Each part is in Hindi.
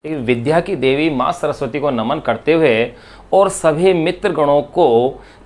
विद्या की देवी माँ सरस्वती को नमन करते हुए और सभी मित्र गणों को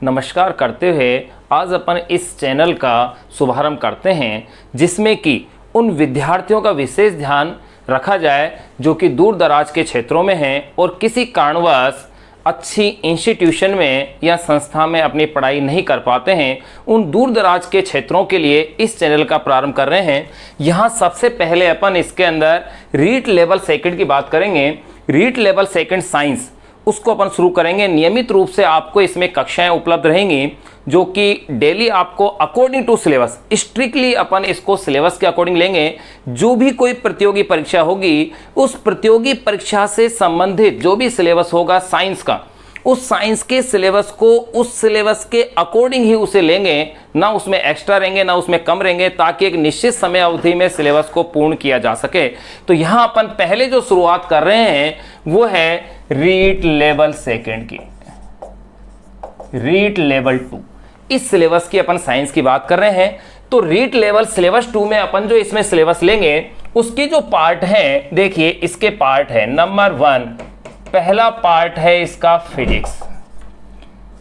नमस्कार करते हुए आज अपन इस चैनल का शुभारंभ करते हैं, जिसमें कि उन विद्यार्थियों का विशेष ध्यान रखा जाए जो कि दूर दराज के क्षेत्रों में हैं और किसी कारणवश अच्छी इंस्टीट्यूशन में या संस्था में अपनी पढ़ाई नहीं कर पाते हैं। उन दूर दराज के क्षेत्रों के लिए इस चैनल का प्रारंभ कर रहे हैं। यहाँ सबसे पहले अपन इसके अंदर रीट लेवल सेकंड की बात करेंगे। रीट लेवल सेकंड साइंस उसको अपन शुरू करेंगे। नियमित रूप से आपको इसमें कक्षाएं उपलब्ध रहेंगी जो कि डेली आपको अकॉर्डिंग टू सिलेबस, स्ट्रिक्टली अपन इसको सिलेबस के अकॉर्डिंग लेंगे। जो भी कोई प्रतियोगी परीक्षा होगी उस प्रतियोगी परीक्षा से संबंधित जो भी सिलेबस होगा साइंस का, उस साइंस के सिलेबस को उस सिलेबस के अकॉर्डिंग ही उसे लेंगे, ना उसमें एक्स्ट्रा रहेंगे ना उसमें कम रहेंगे, ताकि एक निश्चित समय अवधि में सिलेबस को पूर्ण किया जा सके। तो यहाँ अपन पहले जो शुरुआत कर रहे हैं वो है रीट लेवल सेकंड की, रीट लेवल 2। इस सिलेबस की अपन साइंस की बात कर रहे हैं। तो रीट लेवल सिलेबस 2 में अपन जो इसमें सिलेबस लेंगे उसके जो पार्ट हैं, देखिए इसके पार्ट है नंबर 1, पहला पार्ट है इसका फिजिक्स,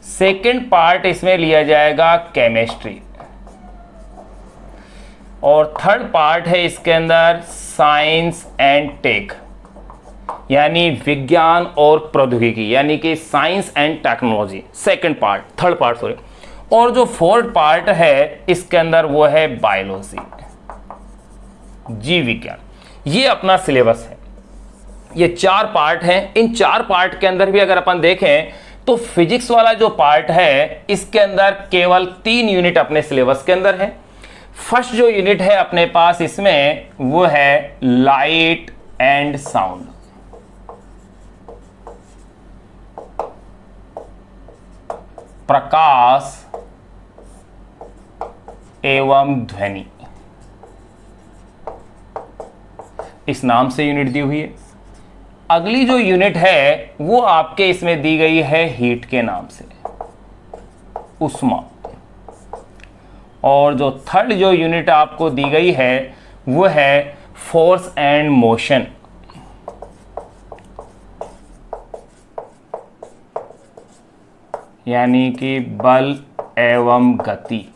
सेकंड पार्ट इसमें लिया जाएगा केमिस्ट्री, और थर्ड पार्ट है इसके अंदर साइंस एंड टेक, यानी विज्ञान और प्रौद्योगिकी, यानी कि science and technology, second part, third part sorry. और जो फोर्थ पार्ट है इसके अंदर वो है बायोलॉजी, जीव विज्ञान। ये अपना सिलेबस है। ये 4 पार्ट हैं। इन 4 पार्ट के अंदर भी अगर अपन देखें तो फिजिक्स वाला जो पार्ट है इसके अंदर केवल 3 यूनिट अपने सिलेबस के अंदर है। फर्स्ट जो यूनिट है अपने पास इसमें वो है लाइट एंड साउंड, प्रकाश एवं ध्वनि, इस नाम से यूनिट दी हुई है। अगली जो यूनिट है वो आपके इसमें दी गई है हीट के नाम से, उष्मा। और जो थर्ड जो यूनिट आपको दी गई है वो है फोर्स एंड मोशन, यानी कि बल एवं गति।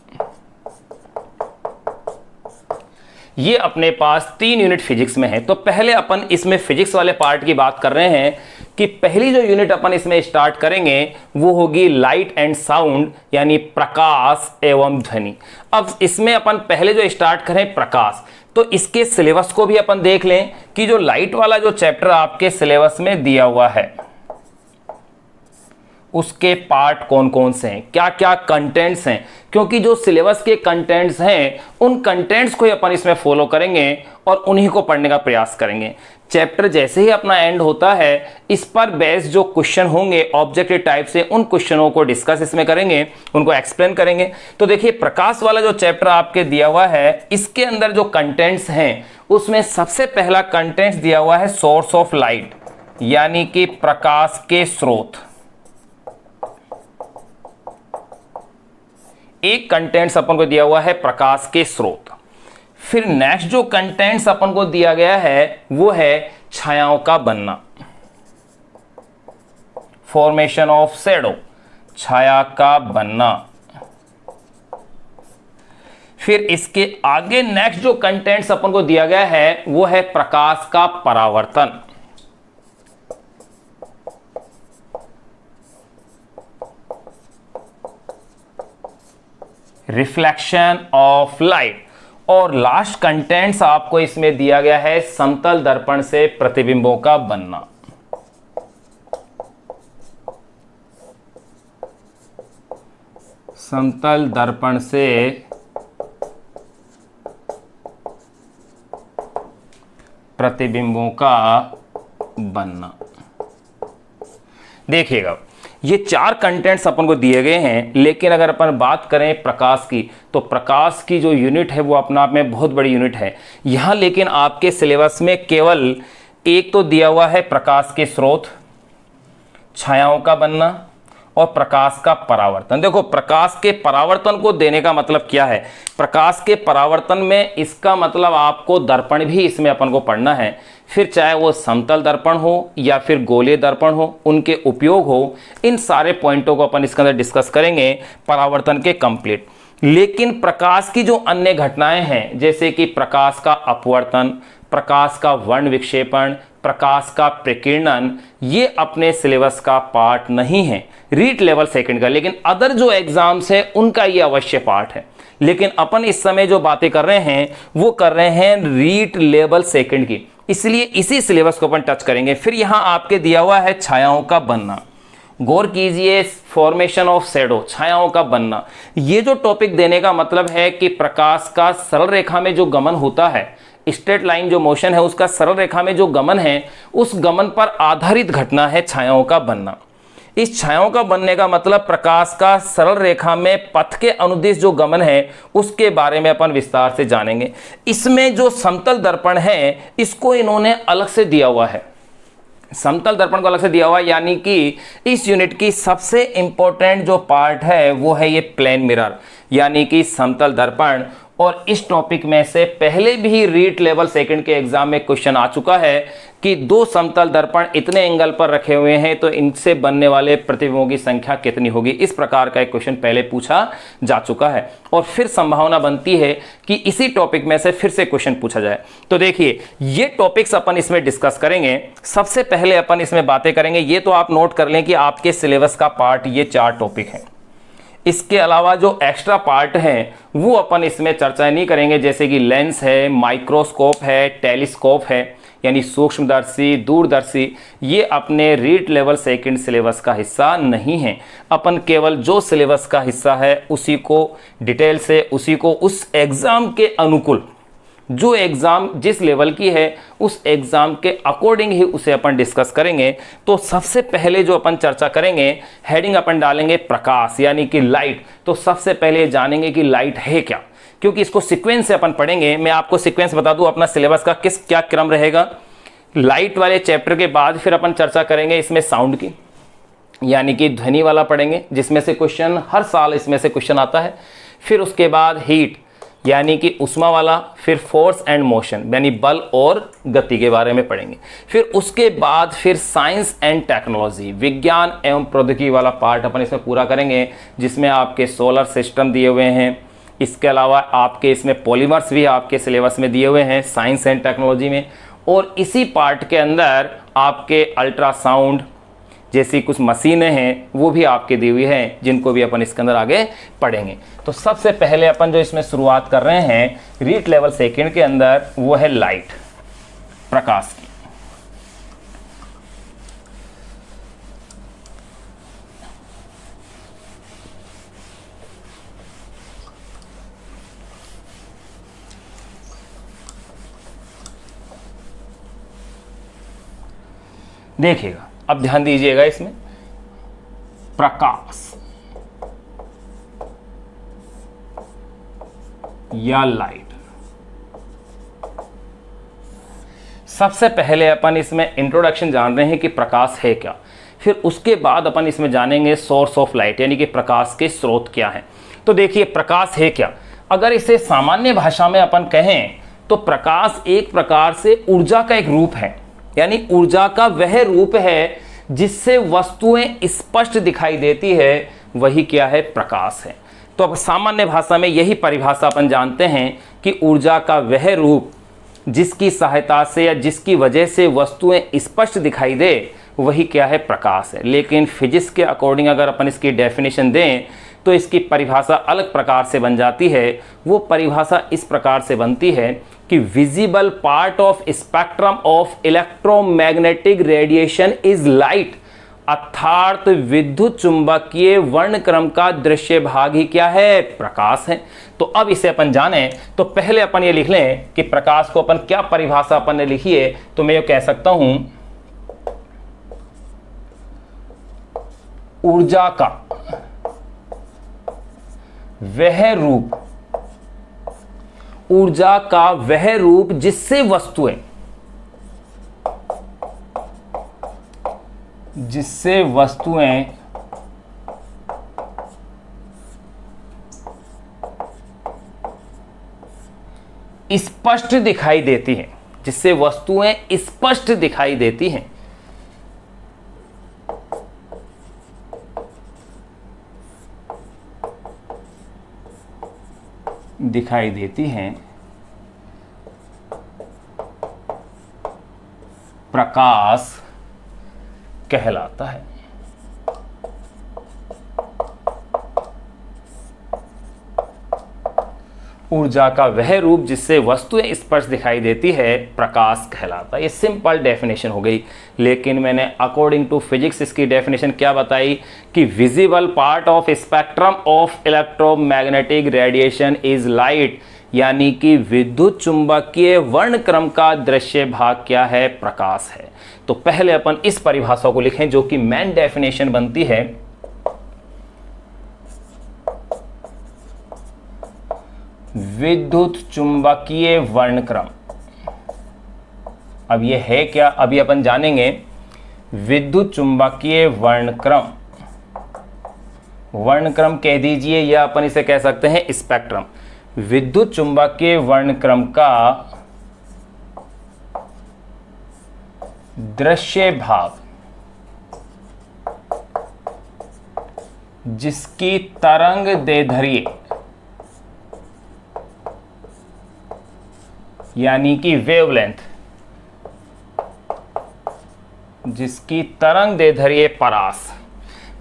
ये अपने पास 3 यूनिट फिजिक्स में है। तो पहले अपन इसमें फिजिक्स वाले पार्ट की बात कर रहे हैं कि पहली जो यूनिट अपन इसमें स्टार्ट करेंगे वो होगी लाइट एंड साउंड, यानी प्रकाश एवं ध्वनि। अब इसमें अपन पहले जो स्टार्ट करें प्रकाश, तो इसके सिलेबस को भी अपन देख लें कि जो लाइट वाला जो चैप्टर आपके सिलेबस में दिया हुआ है उसके पार्ट कौन कौन से हैं, क्या क्या कंटेंट्स हैं, क्योंकि जो सिलेबस के कंटेंट्स हैं उन कंटेंट्स को ही अपन इसमें फॉलो करेंगे और उन्हीं को पढ़ने का प्रयास करेंगे। चैप्टर जैसे ही अपना एंड होता है इस पर बेस्ड जो क्वेश्चन होंगे ऑब्जेक्टिव टाइप से, उन क्वेश्चनों को डिस्कस इसमें करेंगे, उनको एक्सप्लेन करेंगे। तो देखिए प्रकाश वाला जो चैप्टर आपके दिया हुआ है इसके अंदर जो कंटेंट्स हैं उसमें सबसे पहला कंटेंट्स दिया हुआ है सोर्स ऑफ लाइट, यानी कि प्रकाश के स्रोत। एक कंटेंट्स अपन को दिया हुआ है प्रकाश के स्रोत। फिर नेक्स्ट जो कंटेंट्स अपन को दिया गया है वो है छायाओं का बनना, फॉर्मेशन ऑफ शैडो, छाया का बनना। फिर इसके आगे नेक्स्ट जो कंटेंट्स अपन को दिया गया है वो है प्रकाश का परावर्तन, रिफ्लेक्शन ऑफ लाइट। और लास्ट कंटेंट्स आपको इसमें दिया गया है समतल दर्पण से प्रतिबिंबों का बनना। समतल दर्पण से प्रतिबिंबों का बनना। देखिएगा ये 4 कंटेंट्स अपन को दिए गए हैं, लेकिन अगर अपन बात करें प्रकाश की तो प्रकाश की जो यूनिट है वो अपने आप में बहुत बड़ी यूनिट है। यहाँ लेकिन आपके सिलेबस में केवल एक तो दिया हुआ है प्रकाश के स्रोत, छायाओं का बनना और प्रकाश का परावर्तन। देखो प्रकाश के परावर्तन को देने का मतलब क्या है, प्रकाश के परावर्तन में इसका मतलब आपको दर्पण भी इसमें अपन को पढ़ना है, फिर चाहे वो समतल दर्पण हो या फिर गोलीय दर्पण हो, उनके उपयोग हो, इन सारे पॉइंटों को अपन इसके अंदर डिस्कस करेंगे परावर्तन के कंप्लीट। लेकिन प्रकाश की जो अन्य घटनाएं हैं जैसे कि प्रकाश का अपवर्तन, प्रकाश का वर्ण विक्षेपण, प्रकाश का प्रकीर्णन, ये अपने सिलेबस का पार्ट नहीं है रीट लेवल सेकंड का, लेकिन अदर जो एग्जाम्स है उनका ये अवश्य पार्ट है। लेकिन अपन इस समय जो बातें कर रहे हैं वो कर रहे हैं रीट लेवल सेकंड की, इसलिए इसी सिलेबस को अपन टच करेंगे। फिर यहां आपके दिया हुआ है छायाओं का बनना, गौर कीजिए, फॉर्मेशन ऑफ शैडो, छायाओं का बनना। ये जो टॉपिक देने का मतलब है कि प्रकाश का सरल रेखा में जो गमन होता है, स्ट्रेट लाइन जो मोशन है उसका सरल रेखा में जो गमन है, उस गमन पर आधारित घटना है छायाओं का बनना। इस छायाओं का बनने का मतलब प्रकाश का सरल रेखा में पथ के अनुदिश जो गमन है उसके बारे में अपन विस्तार से जानेंगे। इसमें जो समतल दर्पण है इसको इन्होंने अलग से दिया हुआ है, समतल दर्पण को अलग से दिया हुआ है, यानी कि इस यूनिट की सबसे इंपॉर्टेंट जो पार्ट है वो है ये प्लेन मिरर यानी कि समतल दर्पण। और इस टॉपिक में से पहले भी रीट लेवल सेकंड के एग्जाम में क्वेश्चन आ चुका है कि दो समतल दर्पण इतने एंगल पर रखे हुए हैं तो इनसे बनने वाले प्रतिबिंबों की संख्या कितनी होगी, इस प्रकार का एक क्वेश्चन पहले पूछा जा चुका है। और फिर संभावना बनती है कि इसी टॉपिक में से फिर से क्वेश्चन पूछा जाए। तो देखिए ये टॉपिक्स अपन इसमें डिस्कस करेंगे। सबसे पहले अपन इसमें बातें करेंगे, ये तो आप नोट कर लें कि आपके सिलेबस का पार्ट ये 4 टॉपिक हैं। इसके अलावा जो एक्स्ट्रा पार्ट हैं वो अपन इसमें चर्चा नहीं करेंगे, जैसे कि लेंस है, माइक्रोस्कोप है, टेलीस्कोप है यानी सूक्ष्मदर्शी, दूरदर्शी, ये अपने रीट लेवल सेकंड सिलेबस का हिस्सा नहीं है। अपन केवल जो सिलेबस का हिस्सा है उसी को डिटेल से, उसी को उस एग्जाम के अनुकूल, जो एग्जाम जिस लेवल की है उस एग्जाम के अकॉर्डिंग ही उसे अपन डिस्कस करेंगे। तो सबसे पहले जो अपन चर्चा करेंगे, हेडिंग अपन डालेंगे प्रकाश यानी कि लाइट। तो सबसे पहले जानेंगे कि लाइट है क्या, क्योंकि इसको सीक्वेंस से अपन पढ़ेंगे। मैं आपको सीक्वेंस बता दूं अपना सिलेबस का किस क्या क्रम रहेगा। लाइट वाले चैप्टर के बाद फिर अपन चर्चा करेंगे इसमें साउंड की, यानी कि ध्वनि वाला पढ़ेंगे, जिसमें से क्वेश्चन हर साल इसमें से क्वेश्चन आता है। फिर उसके बाद हीट यानी कि उष्मा वाला, फिर फोर्स एंड मोशन यानी बल और गति के बारे में पढ़ेंगे। फिर उसके बाद फिर साइंस एंड टेक्नोलॉजी, विज्ञान एवं प्रौद्योगिकी वाला पार्ट अपन इसमें पूरा करेंगे, जिसमें आपके सोलर सिस्टम दिए हुए हैं। इसके अलावा आपके इसमें पॉलीमर्स भी आपके सिलेबस में दिए हुए हैं साइंस एंड टेक्नोलॉजी में। और इसी पार्ट के अंदर आपके अल्ट्रासाउंड जैसी कुछ मशीनें हैं वो भी आपके दी हुई हैं, जिनको भी अपन इसके अंदर आगे पढ़ेंगे। तो सबसे पहले अपन जो इसमें शुरुआत कर रहे हैं रीट लेवल सेकंड के अंदर वो है लाइट, प्रकाश की। देखिएगा, अब ध्यान दीजिएगा इसमें, प्रकाश या लाइट। सबसे पहले अपन इसमें इंट्रोडक्शन जान रहे हैं कि प्रकाश है क्या, फिर उसके बाद अपन इसमें जानेंगे सोर्स ऑफ लाइट यानी कि प्रकाश के स्रोत क्या हैं। तो देखिए प्रकाश है क्या, अगर इसे सामान्य भाषा में अपन कहें तो प्रकाश एक प्रकार से ऊर्जा का एक रूप है, यानी ऊर्जा का वह रूप है जिससे वस्तुएं स्पष्ट दिखाई देती है, वही क्या है, प्रकाश है। तो अब सामान्य भाषा में यही परिभाषा अपन जानते हैं कि ऊर्जा का वह रूप जिसकी सहायता से या जिसकी वजह से वस्तुएं स्पष्ट दिखाई दे, वही क्या है, प्रकाश है। लेकिन फिजिक्स के अकॉर्डिंग अगर अपन इसकी डेफिनेशन दें तो इसकी परिभाषा अलग प्रकार से बन जाती है। वो परिभाषा इस प्रकार से बनती है कि visible part of spectrum of electromagnetic radiation is light, अर्थात विद्युत चुंबकीय वर्णक्रम का दृश्य भाग ही क्या है, प्रकाश है। तो अब इसे अपन जाने तो पहले अपन ये लिख लें कि प्रकाश को अपन क्या परिभाषा अपन ने लिखी है। तो मैं ये कह सकता हूं ऊर्जा का वह रूप, ऊर्जा का वह रूप जिससे वस्तुएं स्पष्ट दिखाई देती हैं, जिससे वस्तुएं स्पष्ट दिखाई देती हैं। दिखाई देती हैं, प्रकाश कहलाता है। ऊर्जा का वह रूप जिससे वस्तुएं स्पष्ट दिखाई देती है प्रकाश कहलाता है। ये सिंपल डेफिनेशन हो गई, लेकिन मैंने अकॉर्डिंग टू फिजिक्स इसकी डेफिनेशन क्या बताई कि visible part of spectrum of electromagnetic radiation is light, यानी कि विद्युत चुंबकीय वर्णक्रम का दृश्य भाग क्या है, प्रकाश है। तो पहले अपन इस परिभाषा को लिखें जो कि मेन डेफिनेशन बनती है। विद्युत चुंबकीय वर्णक्रम, अब ये है क्या, अभी अपन जानेंगे। विद्युत चुंबकीय वर्णक्रम, वर्णक्रम कह दीजिए या अपन इसे कह सकते हैं स्पेक्ट्रम। विद्युत चुंबकीय वर्णक्रम का दृश्य भाग जिसकी तरंग दैर्ध्य यानी कि वेवलेंथ, जिसकी तरंग दैर्ध्य परास।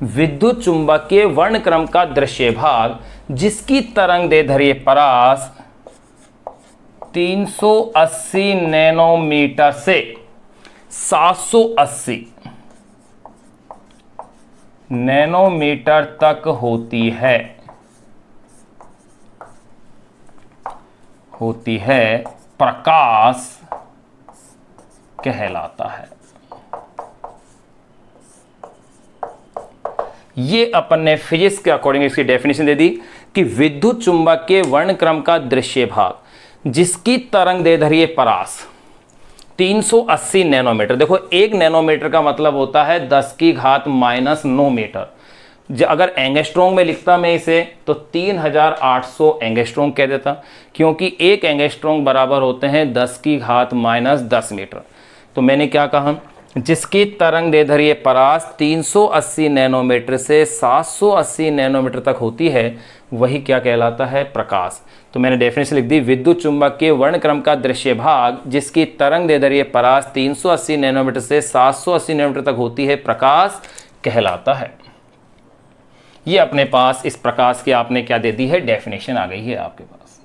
विद्युत चुंबकीय वर्णक्रम का दृश्य भाग जिसकी तरंग दैर्ध्य परास 380 नैनोमीटर से 780 नैनोमीटर तक होती है प्रकाश कहलाता है। ये अपन ने फिजिक्स के अकॉर्डिंग इसकी डेफिनेशन दे दी कि विद्युत चुंबकीय वर्णक्रम का दृश्य भाग जिसकी तरंग दैर्ध्य परास 380 नैनोमीटर। देखो 1 नैनोमीटर का मतलब होता है 10⁻⁻9 मीटर। अगर एंगस्ट्रॉन्ग में लिखता मैं इसे तो 3800 एंगस्ट्रॉन्ग कह देता, क्योंकि 1 एंगस्ट्रॉन्ग बराबर होते हैं 10⁻10 मीटर। तो मैंने क्या कहा, जिसकी तरंग दैर्ध्य परास 380 नैनोमीटर से 780 नैनोमीटर तक होती है वही क्या कहलाता है, प्रकाश। तो मैंने डेफिनेशन लिख दी, विद्युत चुंबकीय वर्णक्रम का दृश्य भाग जिसकी तरंग दैर्ध्य परास 380 नैनोमीटर से 780 नैनोमीटर तक होती है प्रकाश कहलाता है। ये अपने पास इस प्रकाश की आपने क्या दे दी है, डेफिनेशन आ गई है आपके पास।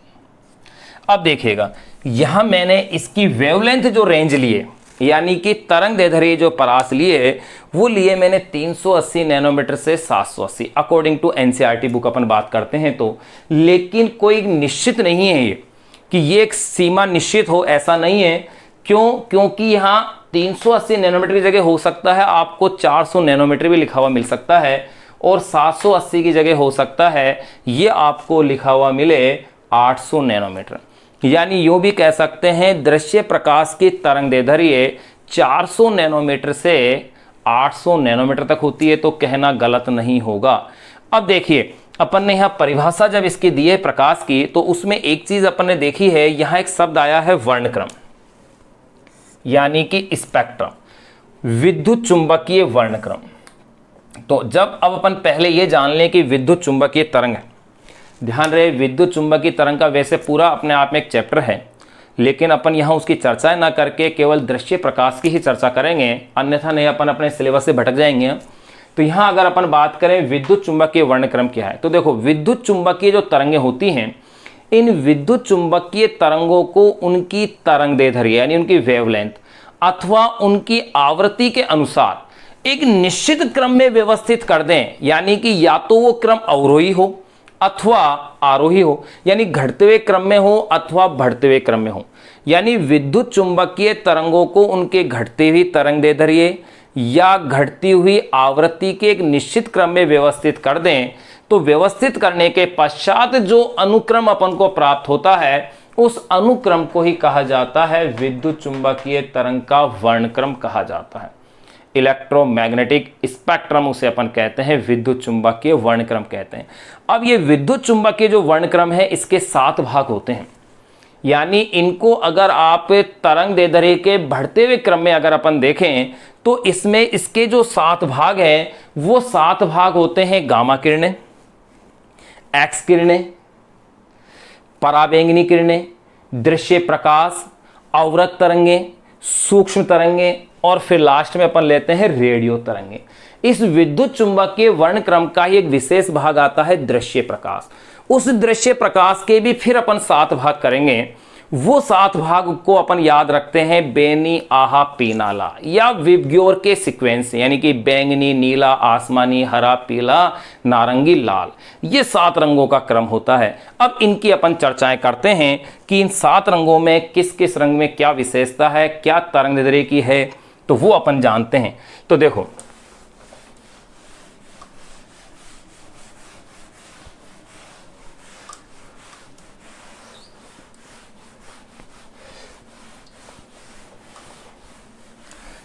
अब देखिएगा यहां मैंने इसकी वेवलेंथ जो रेंज लिए यानी कि तरंग दैर्ध्य जो परास लिए वो लिए मैंने 380 नैनोमीटर से 780 अकॉर्डिंग टू एनसीईआरटी बुक अपन बात करते हैं तो। लेकिन कोई निश्चित नहीं है ये कि ये एक सीमा निश्चित हो, ऐसा नहीं है। क्यों? क्योंकि यहाँ 380 नैनोमीटर की जगह हो सकता है आपको 400 नैनोमीटर भी लिखा हुआ मिल सकता है और 780 की जगह हो सकता है ये आपको लिखा हुआ मिले 800 नैनोमीटर। यानी यूं भी कह सकते हैं दृश्य प्रकाश की तरंग दैर्ध्य 400 नैनोमीटर से 800 नैनोमीटर तक होती है, तो कहना गलत नहीं होगा। अब देखिए अपन ने यहां परिभाषा जब इसकी दी है प्रकाश की, तो उसमें एक चीज अपन ने देखी है, यहां एक शब्द आया है वर्णक्रम यानी कि स्पेक्ट्रम, विद्युत चुंबकीय वर्णक्रम। तो जब अब अपन पहले ये जान लें कि विद्युत चुंबकीय तरंग है, ध्यान रहे विद्युत चुंबकीय तरंग का वैसे पूरा अपने आप में एक चैप्टर है, लेकिन अपन यहाँ उसकी चर्चा ना करके केवल दृश्य प्रकाश की ही चर्चा करेंगे, अन्यथा नहीं अपन अपने सिलेबस से भटक जाएंगे। तो यहाँ अगर अपन बात करें विद्युत चुंबकीय वर्णक्रम क्या है, तो देखो विद्युत चुंबकीय जो तरंगें होती हैं, इन विद्युत चुंबकीय तरंगों को उनकी तरंग दैर्ध्य यानी उनकी वेवलेंथ अथवा उनकी आवृत्ति के अनुसार एक निश्चित क्रम में व्यवस्थित कर दें, यानी कि या तो वो क्रम अवरोही हो अथवा आरोही हो, यानी घटते हुए क्रम में हो अथवा बढ़ते हुए क्रम में हो। यानी विद्युत चुंबकीय तरंगों को उनके घटती हुई तरंग दैर्ध्य या घटती हुई आवृत्ति के एक निश्चित क्रम में व्यवस्थित कर दें, तो व्यवस्थित करने के पश्चात जो अनुक्रम अपन को प्राप्त होता है उस अनुक्रम को ही कहा जाता है विद्युत चुंबकीय तरंग का वर्णक्रम कहा जाता है। इलेक्ट्रोमैग्नेटिक स्पेक्ट्रम उसे अपन कहते हैं, विद्युत चुंबकीय वर्णक्रम कहते हैं। अब ये विद्युत चुंबकीय जो वर्णक्रम है इसके 7 भाग होते हैं। यानी इनको अगर आप तरंग दैर्ध्य के बढ़ते हुए क्रम में अगर अपन देखें तो इसमें इसके जो 7 भाग हैं वो 7 भाग होते हैं गामा किरणें, एक्स किरणें, पराबैंगनी किरणें, दृश्य प्रकाश, अवरक्त तरंगें, सूक्ष्म तरंगें और फिर लास्ट में अपन लेते हैं रेडियो तरंगें। इस विद्युत चुंबकीय वर्णक्रम का ही एक विशेष भाग आता है दृश्य प्रकाश। उस दृश्य प्रकाश के भी फिर अपन 7 भाग करेंगे। वो 7 भाग को अपन याद रखते हैं बेनी, आहा, पीनाला या विबग्योर के सीक्वेंस, यानी कि बैंगनी, नीला, आसमानी, हरा, पीला, नारंगी, लाल, ये 7 रंगों का क्रम होता है। अब इनकी अपन चर्चाएं करते हैं कि इन 7 रंगों में किस किस रंग में क्या विशेषता है, क्या तरंगदैर्ध्य की है, तो वो अपन जानते हैं। तो देखो,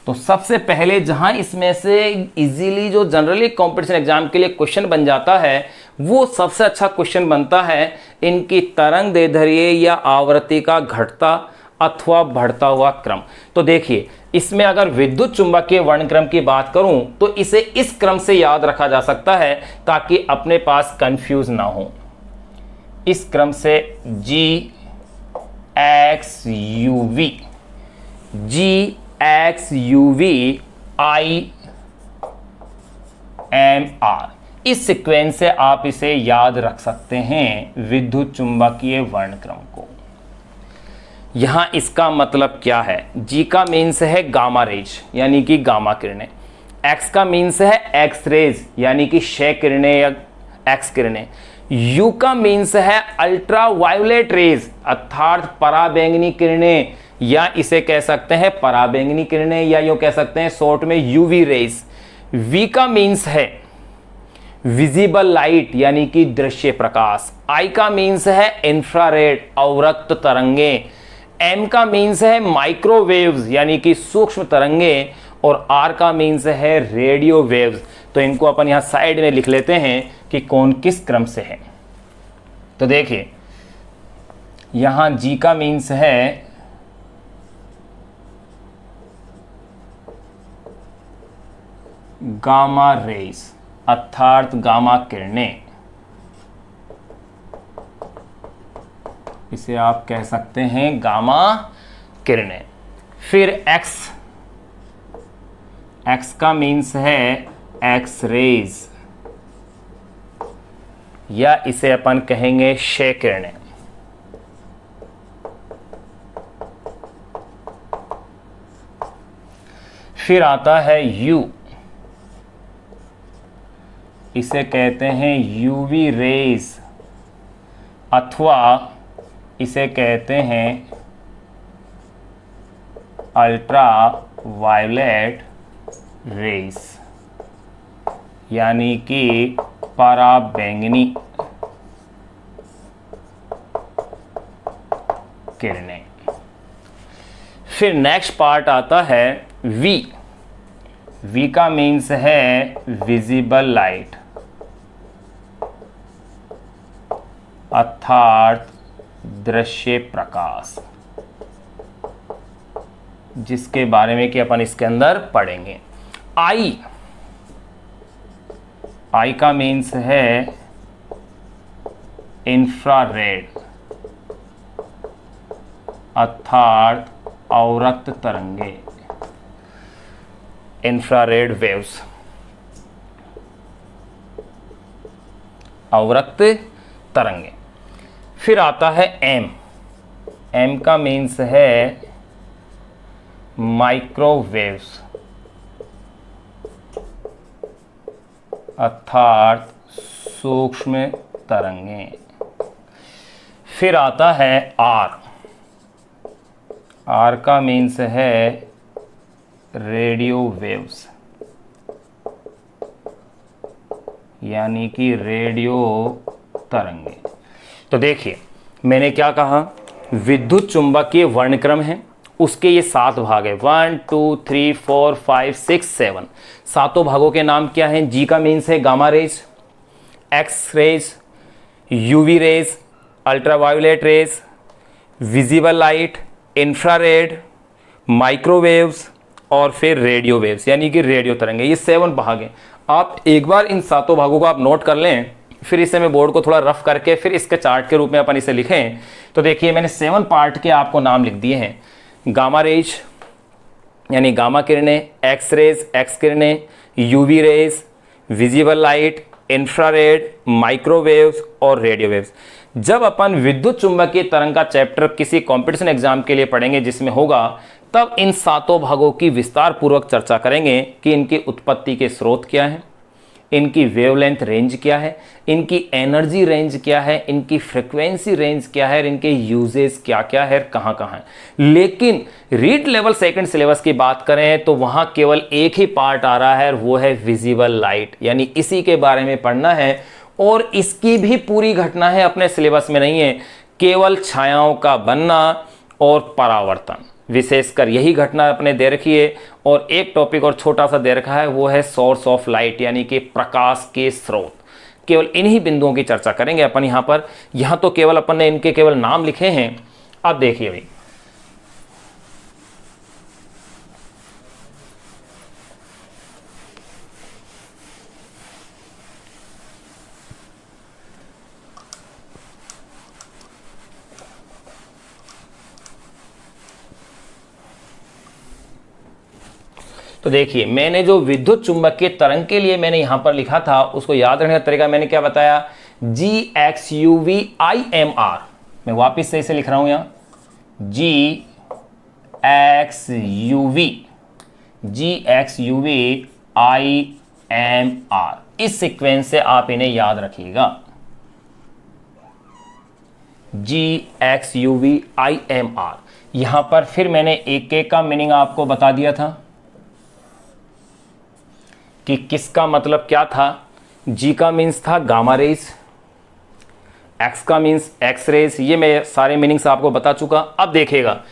तो सबसे पहले जहां इसमें से इजीली जो जनरली कंपटीशन एग्जाम के लिए क्वेश्चन बन जाता है वो सबसे अच्छा क्वेश्चन बनता है इनकी तरंग दैर्ध्य या आवृत्ति का घटता अथवा बढ़ता हुआ क्रम। तो देखिए, इसमें अगर विद्युत चुंबकीय वर्णक्रम की बात करूं तो इसे इस क्रम से याद रखा जा सकता है ताकि अपने पास कंफ्यूज ना हो। इस क्रम से G X U V, G X U V I M R, इस सीक्वेंस से आप इसे याद रख सकते हैं विद्युत चुंबकीय वर्णक्रम को। यहां इसका मतलब क्या है? G का मीन्स है गामा रेज यानी कि गामा किरणें, X का मीन्स है एक्स रेज यानी कि क्षय किरणें या एक्स किरणें, U का मीन्स है अल्ट्रा वायोलेट रेज अर्थात पराबैंगनी किरणें, या इसे कह सकते हैं पराबैंगनी किरणें या यूं कह सकते हैं शॉर्ट में यूवी रेज। V का मीन्स है विजिबल लाइट यानी कि दृश्य प्रकाश, I का मीन्स है इंफ्रारेड अवरक्त तरंगें, M का मीन्स है माइक्रोवेव्स यानी कि सूक्ष्म तरंगें और R का मीन्स है रेडियो वेव्स। तो इनको अपन यहां साइड में लिख लेते हैं कि कौन किस क्रम से है। तो देखिए, यहां G का मीन्स है गामा रेज अर्थात गामा किरणें, इसे आप कह सकते हैं गामा किरणें। फिर X का मीन्स है एक्स रेज या इसे अपन कहेंगे क्षय किरणें। फिर आता है U, इसे कहते हैं यूवी रेज अथवा इसे कहते हैं अल्ट्रा वायलेट रेज यानी कि पराबैंगनी किरणें। फिर नेक्स्ट पार्ट आता है V का मीन्स है विजिबल लाइट अर्थात दृश्य प्रकाश, जिसके बारे में कि अपन इसके अंदर पढ़ेंगे। I का मीन्स है इंफ्रारेड अर्थात अवरक्त तरंगे, इंफ्रारेड वेव्स, अवरक्त तरंगे। फिर आता है M का मीन्स है माइक्रोवेव्स अर्थात सूक्ष्म तरंगे। फिर आता है R का मीन्स है रेडियो वेव्स यानी कि रेडियो तरंगे। तो देखिए, मैंने क्या कहा, विद्युत चुंबकीय वर्णक्रम है, उसके ये 7 भाग है, 1 2 3 4 5 6 7। सातों भागों के नाम क्या हैं? G का मीन्स है gamma rays, X rays, UV rays, ultraviolet rays, visible light, infrared, microwaves और फिर रेडियो वेव्स यानी कि रेडियो तरंगे। ये 7 भाग हैं। आप एक बार इन 7 भागों को आप नोट कर लें, फिर इसे मैं बोर्ड को थोड़ा रफ करके फिर इसके चार्ट के रूप में अपन इसे लिखें। तो देखिए मैंने 7 पार्ट के आपको नाम लिख दिए हैं। गामा रेज यानी गामा किरणें, एक्स रेज एक्स किरणें, UV rays, visible light, infrared, microwaves और रेडियो वेव्स। जब अपन विद्युत चुंबकीय तरंग का चैप्टर किसी कंपटीशन एग्जाम के लिए पढ़ेंगे जिसमें होगा, तब इन 7 भागों की विस्तार पूर्वक चर्चा करेंगे कि इनकी उत्पत्ति के स्रोत क्या हैं, इनकी वेवलेंथ रेंज क्या है, इनकी एनर्जी रेंज क्या है, इनकी फ्रीक्वेंसी रेंज क्या है, इनके यूजेस क्या क्या है, कहाँ कहाँ है। लेकिन रीड लेवल सेकंड सिलेबस की बात करें तो वहाँ केवल एक ही पार्ट आ रहा है और वो है विजिबल लाइट, यानी इसी के बारे में पढ़ना है। और इसकी भी पूरी घटना है अपने सिलेबस में नहीं है, केवल छायाओं का बनना और परावर्तन, विशेषकर यही घटना अपने दे रखी है। और एक टॉपिक और छोटा सा दे रखा है, वो है सोर्स ऑफ लाइट यानी कि प्रकाश के स्रोत। केवल इन्हीं बिंदुओं की चर्चा करेंगे अपन यहाँ पर। यहाँ तो केवल अपन ने इनके केवल नाम लिखे हैं। अब देखिए भाई, तो देखिए मैंने जो विद्युत चुंबकीय तरंग के लिए मैंने यहां पर लिखा था उसको याद रखने का तरीका मैंने क्या बताया, GXUVIMR। मैं वापिस से इसे लिख रहा हूं यहां, GXUVIMR। इस सीक्वेंस से आप इन्हें याद रखिएगा, GXUVIMR। यहां पर फिर मैंने एक एक का मीनिंग आपको बता दिया था कि किसका मतलब क्या था। G का मीन्स था गामा रेज, X का मीन्स एक्स रेज, ये मैं सारे मीनिंग्स आपको बता चुका। अब देखिएगा,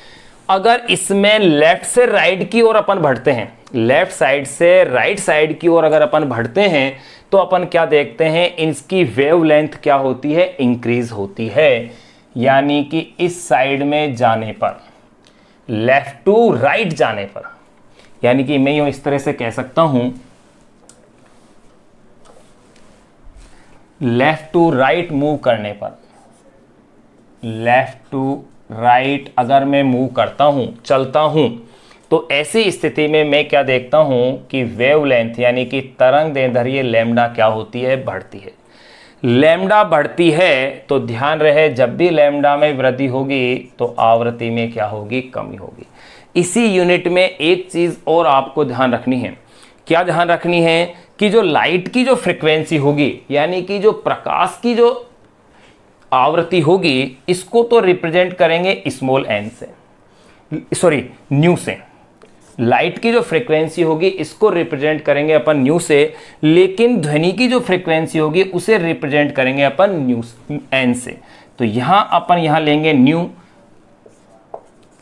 अगर इसमें लेफ्ट से राइट की ओर अपन बढ़ते हैं, लेफ्ट साइड से राइट साइड की ओर अगर अपन बढ़ते हैं तो अपन क्या देखते हैं, इसकी वेवलेंथ क्या होती है, इंक्रीज होती है। यानी कि इस साइड में जाने पर, लेफ्ट टू राइट जाने पर, यानी कि मैं यूं इस तरह से कह सकता हूं, लेफ्ट टू राइट मूव करने पर, लेफ्ट टू राइट अगर मैं मूव करता हूं, चलता हूं, तो ऐसी स्थिति में मैं क्या देखता हूं कि वेवलेंथ यानी कि तरंग दैर्ध्य लैम्डा क्या होती है, बढ़ती है। लैम्डा बढ़ती है तो ध्यान रहे, जब भी लैम्डा में वृद्धि होगी तो आवृत्ति में क्या होगी, कमी होगी। इसी यूनिट में एक चीज और आपको ध्यान रखनी है। क्या ध्यान रखनी है कि जो लाइट की जो फ्रीक्वेंसी होगी, यानी कि जो प्रकाश की जो आवृत्ति होगी, इसको तो रिप्रेजेंट करेंगे स्मॉल एन से, सॉरी न्यू से। लाइट की जो फ्रीक्वेंसी होगी इसको रिप्रेजेंट करेंगे अपन न्यू से, लेकिन ध्वनि की जो फ्रीक्वेंसी होगी उसे रिप्रेजेंट करेंगे अपन न्यू एन से। तो यहां अपन यहां लेंगे न्यू,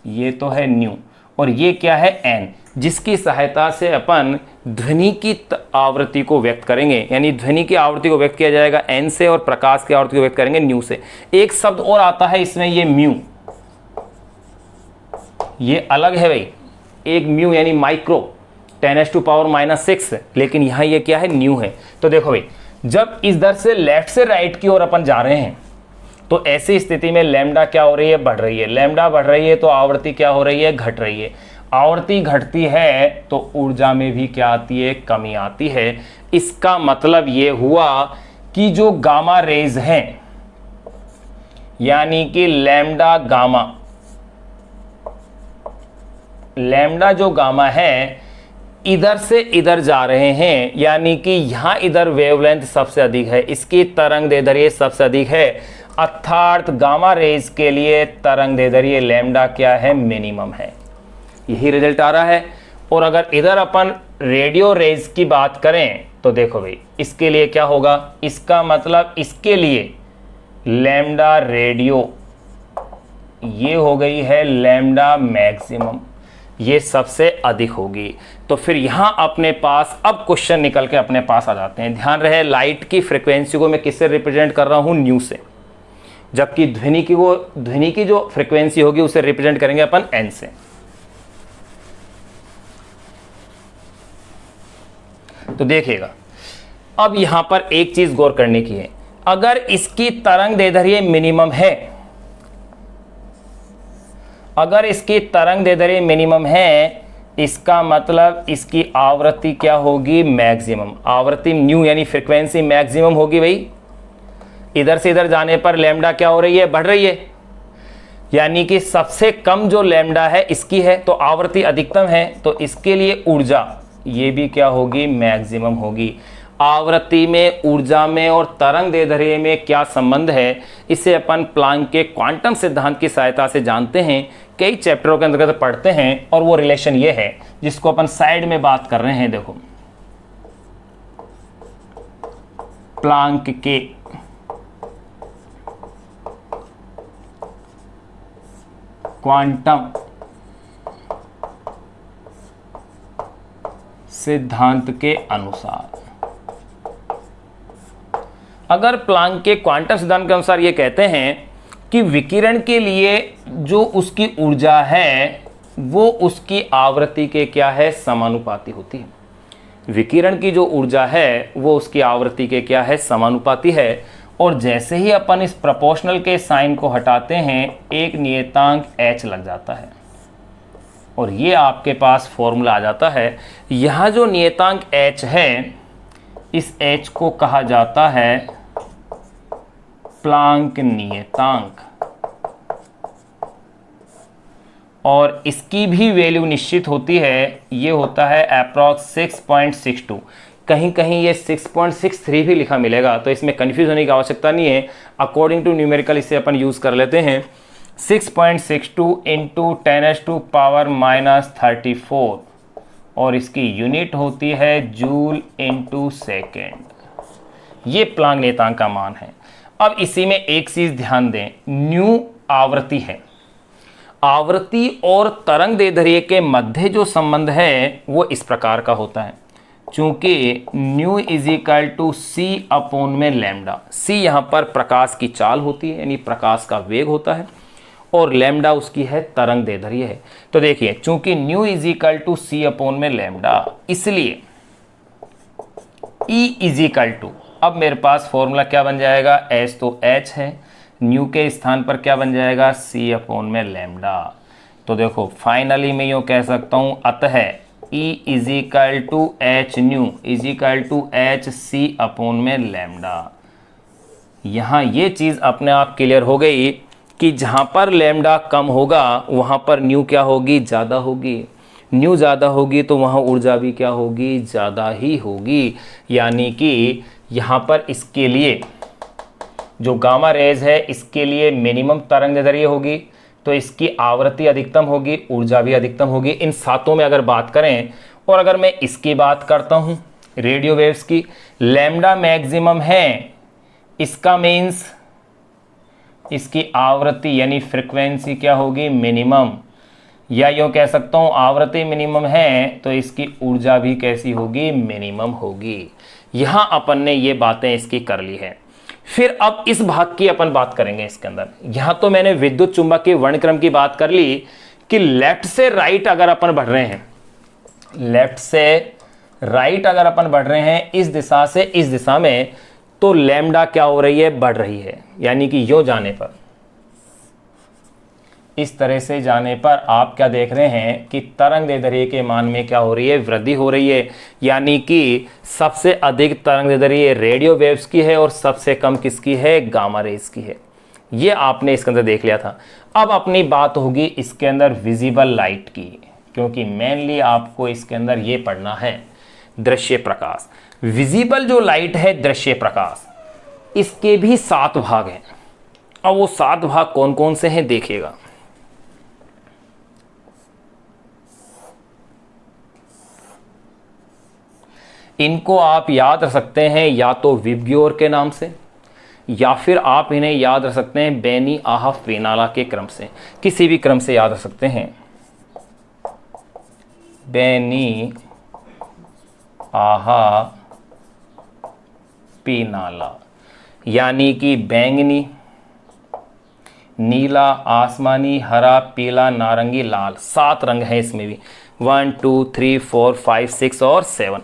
ये तो है न्यू, और ये क्या है, एन, जिसकी सहायता से अपन ध्वनि की आवृत्ति को व्यक्त करेंगे। यानी ध्वनि की आवृत्ति को व्यक्त किया जाएगा एन से और प्रकाश की आवृत्ति को व्यक्त करेंगे न्यू से। एक शब्द और आता है इसमें, ये म्यू, ये अलग है भाई, एक म्यू यानी माइक्रो 10⁻⁻⁶, लेकिन यहां ये क्या है, न्यू है। तो देखो भाई, जब इस दर से लेफ्ट से राइट की ओर अपन जा रहे हैं तो ऐसी स्थिति में लैम्डा क्या हो रही है, बढ़ रही है। लैम्डा बढ़ रही है तो आवृत्ति क्या हो रही है, घट रही है। आवृत्ति घटती है तो ऊर्जा में भी क्या आती है, कमी आती है। इसका मतलब ये हुआ कि जो गामा रेज हैं, यानी कि लैम्डा गामा, लैम्डा जो गामा है इधर से इधर जा रहे हैं, यानी कि यहां इधर वेवलेंथ सबसे अधिक है, इसकी तरंग दैर्ध्य सबसे अधिक है, अर्थात गामा रेज के लिए तरंग दैर्ध्य लैम्डा क्या है, मिनिमम है। यही रिजल्ट आ रहा है। और अगर इधर अपन रेडियो रेज की बात करें तो देखो भाई, इसके लिए क्या होगा, इसका मतलब इसके लिए लैम्डा रेडियो, ये हो गई है लैम्डा मैक्सिमम, ये सबसे अधिक होगी। तो फिर यहां अपने पास अब क्वेश्चन निकल के अपने पास आ जाते हैं। ध्यान रहे, लाइट की फ्रीक्वेंसी को मैं किससे रिप्रेजेंट कर रहा हूं, न्यू से, जबकि ध्वनि की जो फ्रीक्वेंसी होगी उसे रिप्रेजेंट करेंगे अपन n से। तो देखिएगा, अब यहां पर एक चीज गौर करने की है, अगर इसकी तरंग दैर्ध्य मिनिमम है, अगर इसकी तरंग दैर्ध्य मिनिमम है, इसका मतलब इसकी आवृत्ति क्या होगी, मैक्सिमम। आवृत्ति न्यू यानी फ्रीक्वेंसी मैक्सिमम होगी भाई। इधर से इधर जाने पर लैम्डा क्या हो रही है, बढ़ रही है, यानी कि सबसे कम जो लैम्डा है इसकी है, तो आवृत्ति अधिकतम है, तो इसके लिए ऊर्जा ये भी क्या होगी, मैक्सिमम होगी। आवृत्ति में, ऊर्जा में और तरंग दैर्ध्य में क्या संबंध है, इसे अपन प्लांक के क्वांटम सिद्धांत की सहायता से जानते हैं, कई चैप्टरों के अंतर्गत पढ़ते हैं, और वो रिलेशन ये है जिसको अपन साइड में बात कर रहे हैं। देखो, प्लांक के क्वांटम सिद्धांत के अनुसार, अगर प्लांक के क्वांटम सिद्धांत के अनुसार ये कहते हैं कि विकिरण के लिए जो उसकी ऊर्जा है वो उसकी आवृत्ति के क्या है, समानुपाती होती है। विकिरण की जो ऊर्जा है वो उसकी आवृत्ति के क्या है, समानुपाती है। और जैसे ही अपन इस प्रोपोर्शनल के साइन को हटाते हैं, एक नियतांक h लग जाता है, और ये आपके पास फॉर्मूला आ जाता है। यहाँ जो नियतांक h है, इस h को कहा जाता है प्लांक नियतांक, और इसकी भी वैल्यू निश्चित होती है, ये होता है अप्रॉक्स 6.62। कहीं कहीं ये 6.63 भी लिखा मिलेगा, तो इसमें कंफ्यूज होने की आवश्यकता नहीं है। अकॉर्डिंग टू न्यूमेरिकल इसे अपन यूज कर लेते हैं। 6.62 इंटू 10⁻⁻34, और इसकी यूनिट होती है जूल इंटू सेकेंड। ये प्लांक नियतांक का मान है। अब इसी में एक चीज ध्यान दें, न्यू आवृत्ति है। आवृत्ति और तरंग दैर्ध्य के मध्य जो संबंध है वो इस प्रकार का होता है, चूंकि nu is equal to c upon में लैम्डा। सी यहाँ पर प्रकाश की चाल होती है, यानी प्रकाश का वेग होता है, और लैम्डा उसकी है तरंग दैर्ध्य है। तो देखिए, चूंकि nu is equal to c upon में लैम्डा, इसलिए ई इज इक्वल टू, अब मेरे पास फॉर्मूला क्या बन जाएगा, एच तो एच है, न्यू के स्थान पर क्या बन जाएगा, सी अपॉन में लैम्डा। तो देखो, फाइनली मैं यूँ कह सकता हूँ, अतः E is equal to h nu is equal to h c upon में लैम्डा। यहाँ ये चीज़ अपने आप क्लियर हो गई कि जहाँ पर लैम्डा कम होगा वहाँ पर न्यू क्या होगी, ज़्यादा होगी। न्यू ज़्यादा होगी तो वहाँ ऊर्जा भी क्या होगी, ज़्यादा ही होगी। यानी कि यहाँ पर इसके लिए जो गामा रेज है, इसके लिए मिनिमम तरंग दैर्ध्य होगी, तो इसकी आवृत्ति अधिकतम होगी, ऊर्जा भी अधिकतम होगी। इन सातों में अगर बात करें, और अगर मैं इसकी बात करता हूँ रेडियो वेव्स की, लैम्डा मैक्सिमम है, इसका मीन्स इसकी आवृत्ति यानी फ्रीक्वेंसी क्या होगी, मिनिमम। या यूँ कह सकता हूँ, आवृत्ति मिनिमम है तो इसकी ऊर्जा भी कैसी होगी, मिनिमम होगी। यहाँ अपन ने ये बातें इसकी कर ली है। फिर अब इस भाग की अपन बात करेंगे इसके अंदर। यहाँ तो मैंने विद्युत चुंबकीय वर्णक्रम की बात कर ली कि लेफ्ट से राइट अगर अपन बढ़ रहे हैं, लेफ्ट से राइट अगर अपन बढ़ रहे हैं इस दिशा से इस दिशा में, तो लैम्डा क्या हो रही है, बढ़ रही है। यानी कि यो जाने पर, इस तरह से जाने पर आप क्या देख रहे हैं कि तरंग दैर्ध्य के मान में क्या हो रही है, वृद्धि हो रही है। यानी कि सबसे अधिक तरंग दैर्ध्य रेडियो वेव्स की है और सबसे कम किसकी है, गामा रेज की है। ये आपने इसके अंदर देख लिया था। अब अपनी बात होगी इसके अंदर विजिबल लाइट की, क्योंकि मेनली आपको इसके अंदर ये पढ़ना है दृश्य प्रकाश। विजिबल जो लाइट है, दृश्य प्रकाश, इसके भी 7 भाग हैं। अब वो 7 भाग कौन कौन से हैं देखिएगा। इनको आप याद रख सकते हैं या तो विबग्योर के नाम से, या फिर आप इन्हें याद रख सकते हैं बेनी आहा फेनाला के क्रम से, किसी भी क्रम से याद रख सकते हैं। बेनी आहा पीनाला, यानी कि बैंगनी, नीला, आसमानी, हरा, पीला, नारंगी, लाल, 7 रंग हैं इसमें भी। 1 2 3 4 5 6 और 7।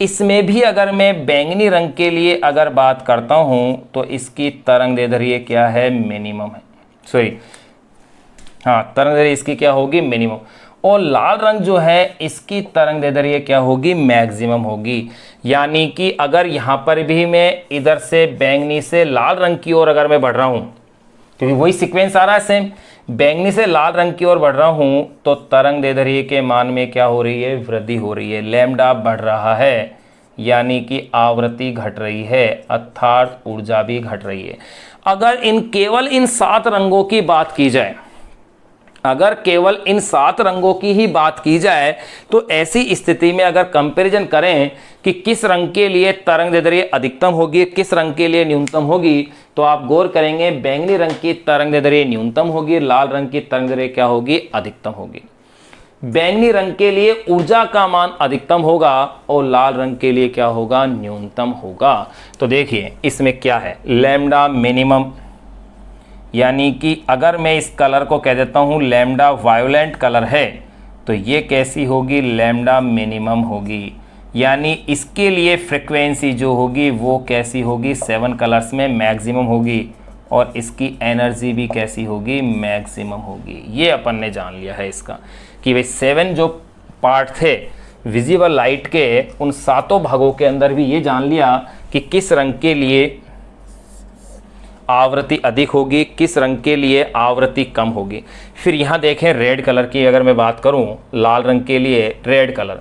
इसमें भी अगर मैं बैंगनी रंग के लिए अगर बात करता हूं तो इसकी तरंगदैर्ध्य क्या है, मिनिमम है, सॉरी हाँ, तरंगदैर्ध्य इसकी क्या होगी, मिनिमम। और लाल रंग जो है इसकी तरंगदैर्ध्य क्या होगी, मैक्सिमम होगी। यानी कि अगर यहाँ पर भी मैं इधर से बैंगनी से लाल रंग की ओर अगर मैं बढ़ रहा हूँ, क्योंकि वही सीक्वेंस आ रहा है सेम, बैंगनी से लाल रंग की ओर बढ़ रहा हूं तो तरंगदैर्ध्य के मान में क्या हो रही है, वृद्धि हो रही है, लैम्डा बढ़ रहा है, यानी कि आवृत्ति घट रही है, अर्थात ऊर्जा भी घट रही है। अगर केवल इन 7 रंगों की बात की जाए, अगर केवल इन 7 रंगों की ही बात की जाए तो ऐसी स्थिति में अगर कंपैरिजन करें कि किस रंग के लिए तरंगदैर्ध्य अधिकतम होगी, किस रंग के लिए न्यूनतम होगी, तो आप गौर करेंगे बैंगनी रंग की तरंगदैर्ध्य न्यूनतम होगी, लाल रंग की तरंगदैर्ध्य क्या होगी, अधिकतम होगी। बैंगनी रंग के लिए ऊर्जा का मान अधिकतम होगा और लाल रंग के लिए क्या होगा, न्यूनतम होगा। तो देखिए इसमें क्या है, लैम्डा मिनिमम, यानी कि अगर मैं इस कलर को कह देता हूं लैम्डा वायोलेंट कलर है तो ये कैसी होगी, लैम्डा मिनिमम होगी। यानी इसके लिए फ्रिक्वेंसी जो होगी वो कैसी होगी, 7 कलर्स में मैक्सिमम होगी और इसकी एनर्जी भी कैसी होगी, मैक्सिमम होगी। ये अपन ने जान लिया है इसका कि भाई 7 जो पार्ट थे विजिबल लाइट के, उन 7 भागों के अंदर भी ये जान लिया कि किस रंग के लिए आवृत्ति अधिक होगी, किस रंग के लिए आवृत्ति कम होगी। फिर यहाँ देखें रेड कलर की अगर मैं बात करूँ, लाल रंग के लिए रेड कलर,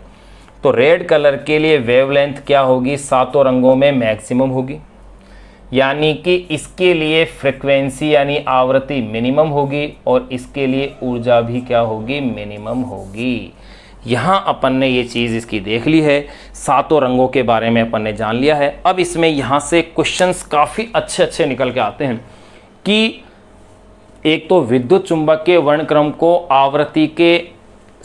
तो रेड कलर के लिए वेवलेंथ क्या होगी, 7 रंगों में मैक्सिमम होगी। यानी कि इसके लिए फ्रिक्वेंसी यानी आवृत्ति मिनिमम होगी और इसके लिए ऊर्जा भी क्या होगी, मिनिमम होगी। यहाँ अपन ने ये चीज़ इसकी देख ली है, 7 रंगों के बारे में अपन ने जान लिया है। अब इसमें यहाँ से क्वेश्चंस काफ़ी अच्छे अच्छे निकल के आते हैं कि एक तो विद्युत चुंबकीय वर्णक्रम को आवृत्ति के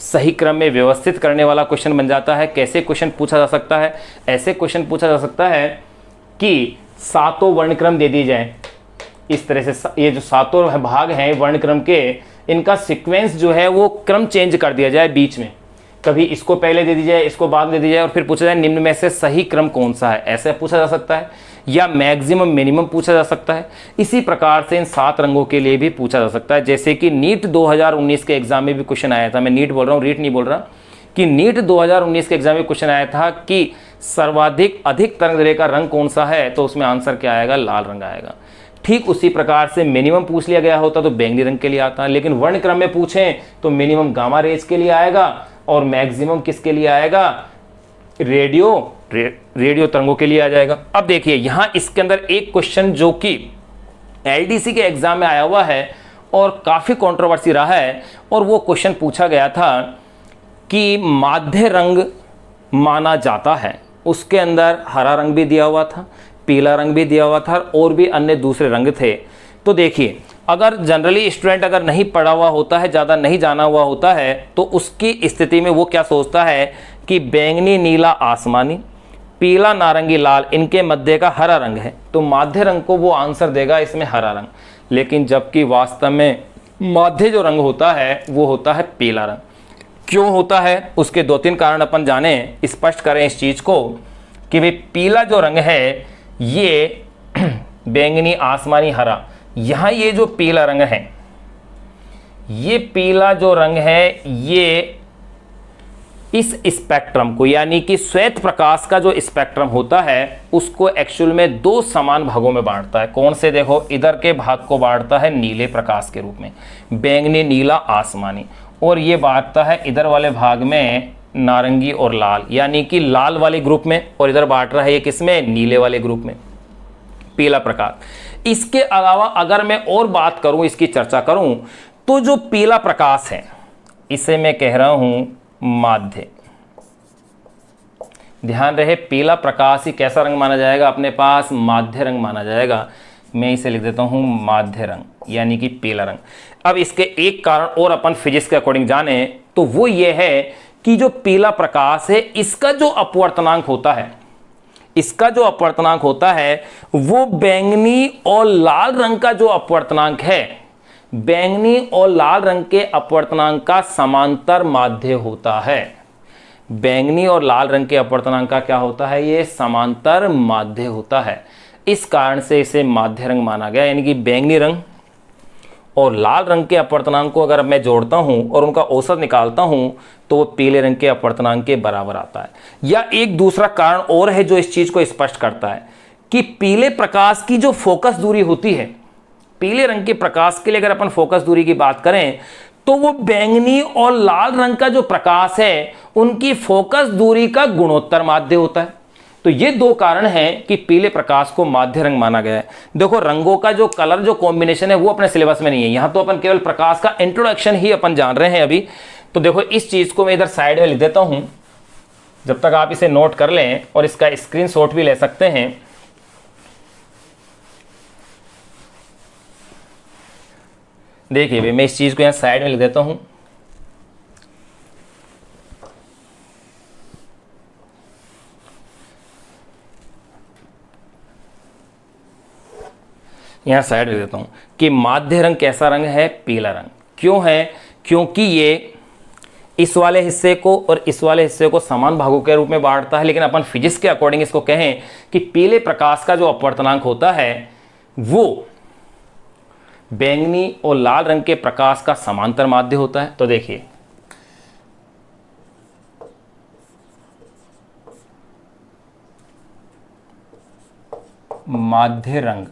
सही क्रम में व्यवस्थित करने वाला क्वेश्चन बन जाता है। कैसे क्वेश्चन पूछा जा सकता है, ऐसे क्वेश्चन पूछा जा सकता है कि 7 वर्णक्रम दे दी जाए, इस तरह से ये जो 7 भाग हैं वर्णक्रम के, इनका सीक्वेंस जो है वो क्रम चेंज कर दिया जाए बीच में, कभी इसको पहले दे दी जाए, इसको बाद में दे दी जाए और फिर पूछा जाए निम्न में से सही क्रम कौन सा है, ऐसे पूछा जा सकता है। या मैक्सिमम मिनिमम पूछा जा सकता है। इसी प्रकार से इन 7 रंगों के लिए भी पूछा जा सकता है। जैसे कि नीट 2019 के एग्जाम में भी क्वेश्चन आया था, मैं नीट बोल रहा हूँ, रीट नहीं बोल रहा, कि नीट 2019 के एग्जाम में क्वेश्चन आया था कि सर्वाधिक अधिक तरंगदैर्ध्य का रंग कौन सा है, तो उसमें आंसर क्या आएगा, लाल रंग आएगा। ठीक उसी प्रकार से मिनिमम पूछ लिया गया होता तो बैंगनी रंग के लिए आता, लेकिन वर्णक्रम में पूछें तो मिनिमम गामा रेज के लिए आएगा और मैक्सिमम किसके लिए आएगा, रेडियो तरंगों के लिए आ जाएगा। अब देखिए यहां इसके अंदर एक क्वेश्चन जो कि एलडीसी के एग्जाम में आया हुआ है और काफी कंट्रोवर्सी रहा है, और वो क्वेश्चन पूछा गया था कि माध्य रंग माना जाता है, उसके अंदर हरा रंग भी दिया हुआ था, पीला रंग भी दिया हुआ था और भी अन्य दूसरे रंग थे। तो देखिए अगर जनरली स्टूडेंट अगर नहीं पढ़ा हुआ होता है, ज़्यादा नहीं जाना हुआ होता है, तो उसकी स्थिति में वो क्या सोचता है कि बैंगनी नीला आसमानी, पीला नारंगी लाल, इनके मध्य का हरा रंग है, तो माध्य रंग को वो आंसर देगा इसमें हरा रंग। लेकिन जबकि वास्तव में माध्य जो रंग होता है वो होता है पीला रंग। क्यों होता है, उसके 2-3 कारण अपन जाने, स्पष्ट करें इस चीज़ को कि भाई पीला जो रंग है ये बैंगनी आसमानी हरा, यहाँ ये जो पीला रंग है, ये पीला जो रंग है ये इस स्पेक्ट्रम को, यानी कि श्वेत प्रकाश का जो स्पेक्ट्रम होता है उसको एक्चुअल में 2 समान भागों में बांटता है। कौन से, देखो इधर के भाग को बांटता है नीले प्रकाश के रूप में, बैंगनी नीला आसमानी, और ये बांटता है इधर वाले भाग में नारंगी और लाल, यानी कि लाल वाले ग्रुप में, और इधर बांट रहा है ये किसमें, नीले वाले ग्रुप में, पीला प्रकाश। इसके अलावा अगर मैं और बात करूं, इसकी चर्चा करूं, तो जो पीला प्रकाश है इसे मैं कह रहा हूं माध्य। ध्यान रहे पीला प्रकाश ही कैसा रंग माना जाएगा अपने पास, माध्य रंग माना जाएगा। मैं इसे लिख देता हूं माध्य रंग, यानी कि पीला रंग। अब इसके एक कारण और अपन फिजिक्स के अकॉर्डिंग जाने, तो वो ये है कि जो पीला प्रकाश है इसका जो अपवर्तनांक होता है, इसका जो अपवर्तनांक होता है वो बैंगनी और लाल रंग का जो अपवर्तनांक है, बैंगनी और लाल रंग के अपवर्तनांक का समांतर माध्य होता है। बैंगनी और लाल रंग के अपवर्तनांक का क्या होता है? ये समांतर माध्य होता है। इस कारण से इसे माध्य रंग माना गया। यानी कि बैंगनी रंग और लाल रंग के अपवर्तनांक को अगर मैं जोड़ता हूं और उनका औसत निकालता हूं तो वो पीले रंग के अपवर्तनांक के बराबर आता है। या एक दूसरा कारण और है जो इस चीज को स्पष्ट करता है कि पीले प्रकाश की जो फोकस दूरी होती है, पीले रंग के प्रकाश के लिए अगर अपन फोकस दूरी की बात करें तो वो बैंगनी और लाल रंग का जो प्रकाश है उनकी फोकस दूरी का गुणोत्तर माध्य होता है। तो ये दो कारण हैं कि पीले प्रकाश को माध्य रंग माना गया है। देखो रंगों का जो कलर जो कॉम्बिनेशन है वो अपने सिलेबस में नहीं है, यहां तो अपन केवल प्रकाश का इंट्रोडक्शन ही अपन जान रहे हैं अभी। तो देखो इस चीज को मैं इधर साइड में लिख देता हूं, जब तक आप इसे नोट कर लें और इसका स्क्रीनशॉट भी ले सकते हैं। देखिए भाई मैं इस चीज को यहां साइड में लिख देता हूं। यहां साइड लिख देता हूं कि माध्य रंग कैसा रंग है? पीला रंग। क्यों है? क्योंकि ये इस वाले हिस्से को और इस वाले हिस्से को समान भागों के रूप में बांटता है। लेकिन अपन फिजिक्स के अकॉर्डिंग इसको कहें कि पीले प्रकाश का जो अपवर्तनांक होता है वो बैंगनी और लाल रंग के प्रकाश का समांतर माध्य होता है। तो देखिए माध्य रंग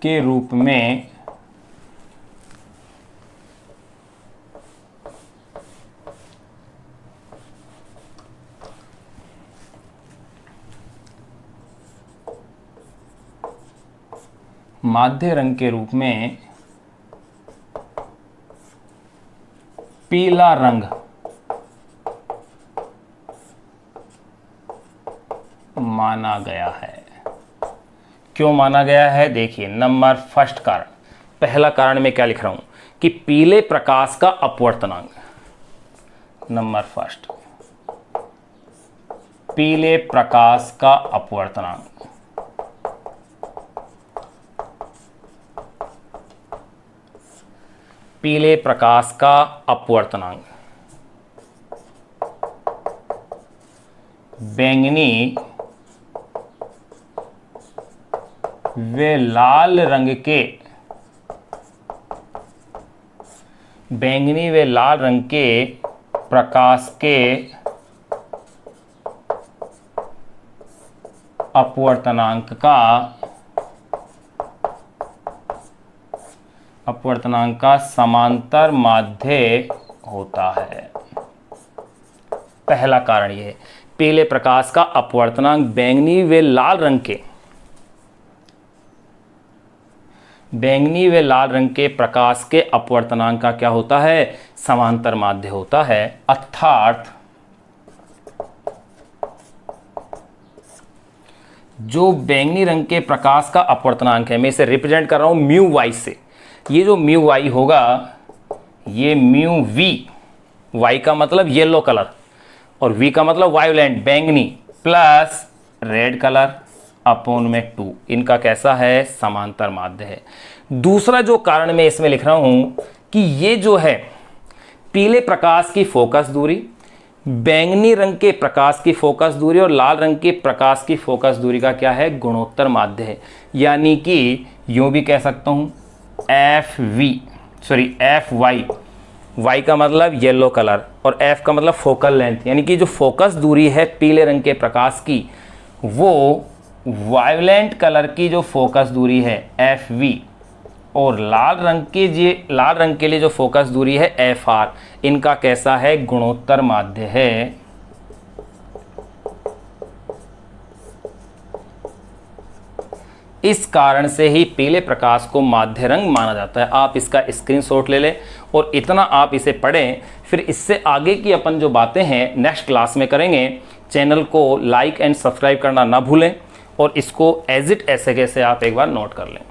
के रूप में माध्य रंग के रूप में पीला रंग माना गया है। क्यों माना गया है? देखिए नंबर फर्स्ट कारण, पहला कारण मैं क्या लिख रहा हूं कि पीले प्रकाश का अपवर्तनांक। नंबर फर्स्ट, पीले प्रकाश का अपवर्तनांक। पीले प्रकाश का अपवर्तनांक बैंगनी वे लाल रंग के प्रकाश के अपवर्तनांक का समांतर माध्य होता है। पहला कारण यह है, पीले प्रकाश का अपवर्तनांक बैंगनी व लाल रंग के प्रकाश के अपवर्तनांक का क्या होता है? समांतर माध्य होता है। अर्थात जो बैंगनी रंग के प्रकाश का अपवर्तनांक है, मैं इसे रिप्रेजेंट कर रहा हूं म्यू वाई से। ये जो म्यू वाई होगा ये म्यू वी, वाई का मतलब येलो कलर और वी का मतलब वायोलेंट बैंगनी प्लस रेड कलर अपॉन में 2, इनका कैसा है? समांतर माध्य है। दूसरा जो कारण मैं इसमें लिख रहा हूं कि ये जो है पीले प्रकाश की फोकस दूरी, बैंगनी रंग के प्रकाश की फोकस दूरी और लाल रंग के प्रकाश की फोकस दूरी का क्या है? गुणोत्तर माध्य है। यानी कि यूं भी कह सकता हूं एफ वाई का मतलब येलो कलर और एफ का मतलब फोकल लेंथ। यानी कि जो फोकस दूरी है पीले रंग के प्रकाश की वो वायोलेंट कलर की जो फोकस दूरी है एफ वी और लाल रंग के लिए जो फोकस दूरी है एफ आर, इनका कैसा है? गुणोत्तर माध्य है। इस कारण से ही पीले प्रकाश को माध्य रंग माना जाता है। आप इसका स्क्रीनशॉट ले लें और इतना आप इसे पढ़ें, फिर इससे आगे की अपन जो बातें हैं नेक्स्ट क्लास में करेंगे। चैनल को लाइक एंड सब्सक्राइब करना ना भूलें और इसको एज इट ऐसे कैसे आप एक बार नोट कर लें।